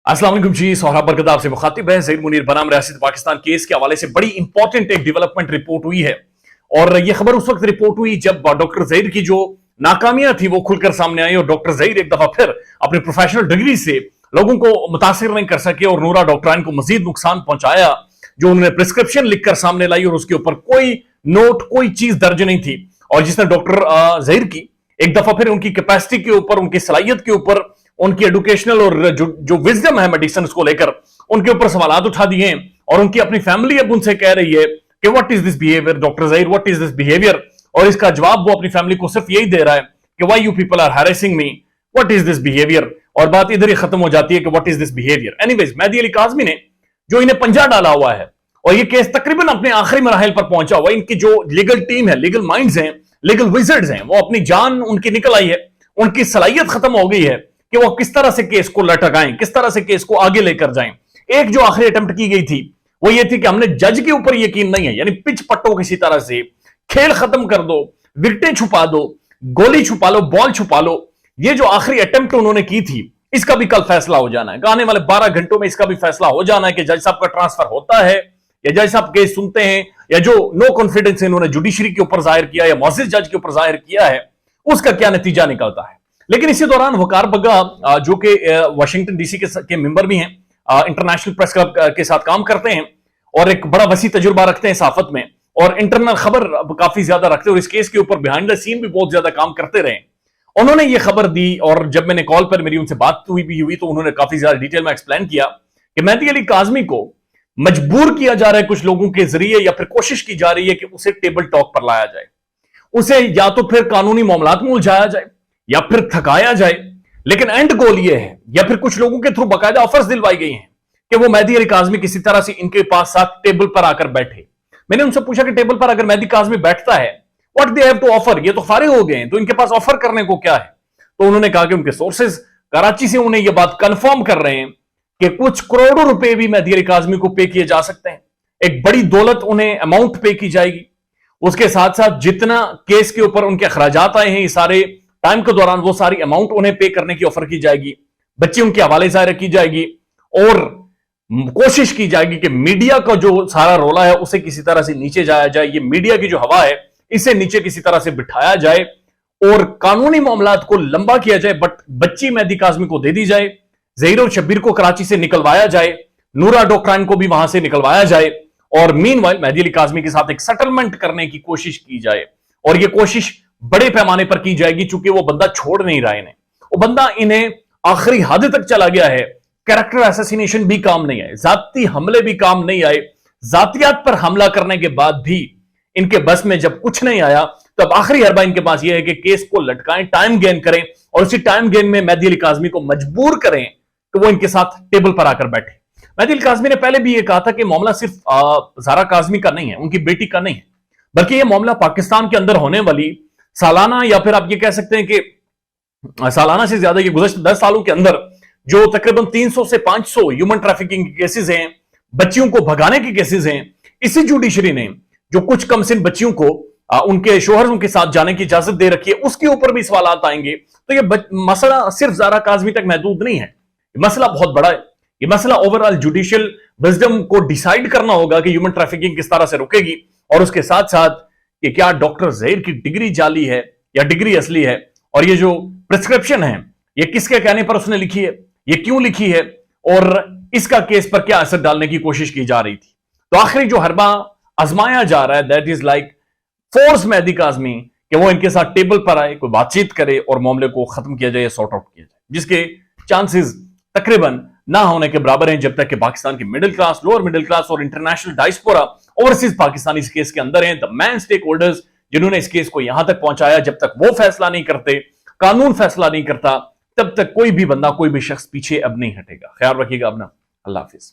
अस्सलाम वालेकुम जी, सोहराब बरकत आपसे मुखातिब है। ज़हीर मुनीर बनाम रियासत पाकिस्तान केस के हवाले से बड़ी इंपॉर्टेंट एक डेवलपमेंट रिपोर्ट हुई है और यह खबर उस वक्त रिपोर्ट हुई जब डॉक्टर ज़हीर की जो नाकामियां थी वो खुलकर सामने आई और डॉक्टर ज़हीर एक दफा फिर अपनी प्रोफेशनल डिग्री से लोगों को मुतासिर नहीं कर सके और नूरा डॉक्टराइन को मजीद नुकसान पहुंचाया। जो उन्होंने प्रिस्क्रिप्शन लिखकर सामने लाई और उसके ऊपर कोई नोट कोई चीज दर्ज नहीं थी और जिसने डॉक्टर ज़हीर की एक दफा फिर उनकी कैपेसिटी के ऊपर, उनकी सलाहियत के ऊपर, उनकी एजुकेशनल और जो विजडम है मेडिसिन को लेकर उनके ऊपर सवाल उठा दिए हैं और उनकी अपनी फैमिली अब उनसे कह रही है कि what is this behaviour doctor Zaheer, what is this behaviour. और इसका जवाब वो अपनी फैमिली को सिर्फ यही दे रहा है कि why you people are harassing me, what is this behaviour. और बात इधर ही खत्म हो जाती है कि what is this behaviour. Anyways, Mehdi Ali Kazmi ने जो इन्हें पंजा डाला हुआ है और ये केस तकरीबन अपने आखिरी मराहल पर पहुंचा हुआ है। इनकी जो लीगल टीम है, लीगल माइंड्स हैं, लीगल विजर्ड्स हैं, वो अपनी जान उनकी निकल आई है, उनकी सलाहियत खत्म हो गई है कि वो किस तरह से केस को लटकाएं, किस तरह से केस को आगे लेकर जाएं। एक जो आखिरी अटेम्प्ट की गई थी वो ये थी कि हमने जज के ऊपर यकीन नहीं है, यानी पिच पट्टो किसी तरह से खेल खत्म कर दो, विकेटें छुपा दो, गोली छुपा लो, बॉल छुपा लो। ये जो आखिरी अटेम्प्ट उन्होंने की थी इसका भी कल फैसला हो जाना है। आने वाले 12 घंटों में इसका भी फैसला हो जाना है कि जज साहब का ट्रांसफर होता है या जज साहब केस सुनते हैं या जो नो कॉन्फिडेंस इन्होंने जुडिशरी के ऊपर जाहिर किया या मौजिज जज के ऊपर जाहिर किया है उसका क्या नतीजा निकलता है। लेकिन इसी दौरान वकार बग्गा जो कि वाशिंगटन डीसी के मेंबर भी हैं, इंटरनेशनल प्रेस क्लब के साथ काम करते हैं और एक बड़ा वसी तजुर्बा रखते हैं सहाफत में और इंटरनल खबर काफी ज्यादा रखते हैं और इस केस के ऊपर बिहाइंड द सीन भी बहुत ज्यादा काम करते रहे। उन्होंने ये खबर दी और जब मैंने कॉल पर मेरी उनसे बात हुई तो उन्होंने काफी ज्यादा डिटेल में एक्सप्लेन किया कि मेहदी अली काज़मी को मजबूर किया जा रहा है कुछ लोगों के जरिए या फिर कोशिश की जा रही है कि उसे टेबल टॉक पर लाया जाए, उसे या तो फिर कानूनी मामलात में उलझाया जाए या फिर थकाया जाए। लेकिन एंड गोल ये है या फिर कुछ लोगों के थ्रू बाकायदा ऑफर्स दिलवाई गई हैं कि वो मेहदी अली काज़मी किसी तरह से इनके पास साथ टेबल पर आकर बैठे। मैंने उनसे पूछा कि टेबल पर अगर मेहदी काज़मी बैठता है what they have to offer, ये तो फारिग हो गए हैं तो इनके पास ऑफर करने को क्या है। तो उन्होंने कहा कि उनके सोर्सेज कराची से उन्हें यह बात कंफर्म कर रहे हैं कि कुछ करोड़ों रुपए भी मेहदी अली काज़मी को पे किए जा सकते हैं, एक बड़ी दौलत उन्हें अमाउंट पे की जाएगी। उसके साथ साथ जितना केस के ऊपर उनके अखराजात आए हैं इस सारे टाइम के दौरान वो सारी अमाउंट उन्हें पे करने की ऑफर की जाएगी, बच्ची उनके हवाले जाहिर की जाएगी और कोशिश की जाएगी कि मीडिया का जो सारा रोला है उसे किसी तरह से नीचे जाया जाए, ये मीडिया की जो हवा है इसे नीचे किसी तरह से बिठाया जाए और कानूनी मामलात को लंबा किया जाए। बट बच्ची मेहदी काज़मी को दे दी जाए, ज़हीर और शब्बीर को कराची से निकलवाया जाए, नूरा डॉक्टराइन को भी वहां से निकलवाया जाए और मीनवाइल मेहदी अली काज़मी के साथ एक सेटलमेंट करने की कोशिश की जाए। और यह कोशिश बड़े पैमाने पर की जाएगी चूंकि वो बंदा छोड़ नहीं रहा इन्हें, वो बंदा इन्हें आखिरी हद तक चला गया है। कैरेक्टर असैसिनेशन भी काम नहीं आए, जाती हमले भी काम नहीं आए, जातियात पर हमला करने के बाद भी इनके बस में जब कुछ नहीं आया तो अब आखिरी हरबा इनके पास यह है कि केस को लटकाएं, टाइम गेन करें और उसी टाइम गेन में मेहदी अली काज़मी को मजबूर करें कि वो इनके साथ टेबल पर आकर बैठे। मेहदी अली काज़मी ने पहले भी यह कहा था कि मामला सिर्फ ज़ारा काज़मी का नहीं है, उनकी बेटी का नहीं है, बल्कि यह मामला पाकिस्तान के अंदर होने वाली सालाना या फिर आप ये कह सकते हैं कि सालाना से ज्यादा ये गुज़श्ता 10 सालों के अंदर जो तकरीबन 300 से 500 ह्यूमन ट्रैफिकिंग के केसेस हैं, बच्चियों को भगाने के केसेस हैं, इसी जुडिशरी ने जो कुछ कमसिन बच्चियों को उनके शोहरों के साथ जाने की इजाजत दे रखी है उसके ऊपर भी सवाल आएंगे। तो ये मसला सिर्फ ज़ारा काज़मी तक महदूद नहीं है, ये मसला बहुत बड़ा है। ये मसला ओवरऑल जुडिशियल विजडम को डिसाइड करना होगा कि ह्यूमन ट्रैफिकिंग किस तरह से रुकेगी और उसके साथ साथ कि क्या डॉक्टर ज़हीर की डिग्री जाली है या डिग्री असली है और ये जो प्रिस्क्रिप्शन है ये किसके कहने पर उसने लिखी है, ये क्यों लिखी है और इसका केस पर क्या असर डालने की कोशिश की जा रही थी। तो आखिरी जो हरबा आजमाया जा रहा है that is like force Mehdi Kazmi कि वो इनके साथ टेबल पर आए, कोई बातचीत करे और मामले को खत्म किया जाए, सॉर्ट आउट किया जाए, जिसके चांसेस तकरीबन ना होने के बराबर हैं जब तक कि पाकिस्तान की middle class, lower middle class और इंटरनेशनल डायस्पोरा ओवरसीज पाकिस्तानी इस केस के अंदर हैं। द मैन स्टेक होल्डर्स जिन्होंने इस केस को यहां तक पहुंचाया, जब तक वो फैसला नहीं करते, कानून फैसला नहीं करता, तब तक कोई भी बंदा, कोई भी शख्स पीछे अब नहीं हटेगा। ख्याल रखिएगा अपना। अल्लाह हाफिज।